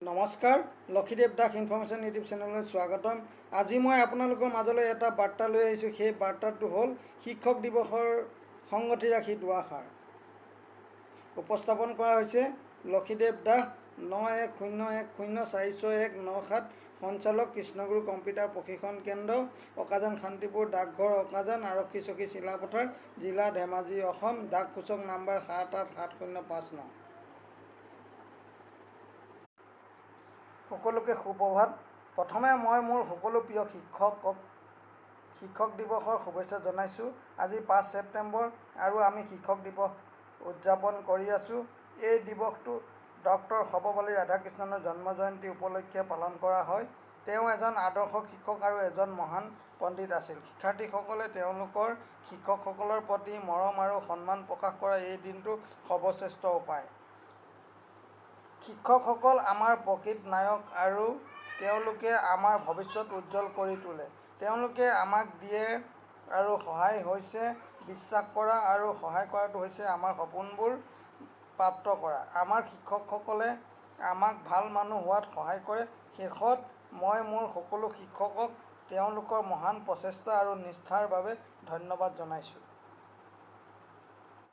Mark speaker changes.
Speaker 1: নমস্কাৰ, লক্ষীদেৱ Das information YouTube চেনেললৈ স্বাগতম। আজি মই আপোনালোকৰ মাজলৈ এটা বাৰ্তা লৈ আহিছোঁ। সেই বাৰ্তাটো হ'ল শিক্ষক দিৱসৰ সংগতি ৰাখি দুআষাৰ। উপস্থাপন কৰা হৈছে লক্ষীদেৱ দাস, 9101046197, সঞ্চালক কৃষ্ণগুৰু কম্পিউটাৰ প্ৰশিক্ষণ কেন্দ্ৰ, অকাজান শান্তিপুৰ, ডাকঘৰ অকাজান, আৰক্ষী চকী চিলাপথাৰ, জিলা ধেমাজি, অসম। ডাক সূচক নাম্বাৰ 787059। সকলোকে সুপ্ৰভাত। প্ৰথমে মই মোৰ সকলো প্ৰিয় শিক্ষক দিৱসৰ শুভেচ্ছা জনাইছোঁ। আজি 5 ছেপ্টেম্বৰ আৰু আমি শিক্ষক দিৱস উদযাপন কৰি আছোঁ। এই দিৱসটো ডক্টৰ সৰ্বপল্লী ৰাধাকৃষ্ণনৰ জন্ম জয়ন্তী উপলক্ষে পালন কৰা হয়। তেওঁ এজন আদৰ্শ শিক্ষক আৰু এজন মহান পণ্ডিত আছিল। শিক্ষাৰ্থীসকলে তেওঁলোকৰ শিক্ষকসকলৰ প্ৰতি মৰম আৰু সন্মান প্ৰকাশ কৰা এই দিনটো সৰ্বশ্ৰেষ্ঠ উপায়। শিক্ষকসকল আমাৰ প্ৰকৃত নায়ক আৰু তেওঁলোকে আমাৰ ভৱিষ্যত উজ্জ্বল কৰি তোলে। তেওঁলোকে আমাক দিয়ে আৰু সহায় হৈছে বিশ্বাস কৰা, আৰু সহায় কৰাটো হৈছে আমাৰ সপোনবোৰ প্ৰাপ্ত কৰা। আমাৰ শিক্ষকসকলে আমাক ভাল মানুহ হোৱাত সহায় কৰে। শেষত মই মোৰ সকলো শিক্ষকক তেওঁলোকৰ মহান প্ৰচেষ্টা আৰু নিষ্ঠাৰ বাবে ধন্যবাদ জনাইছোঁ।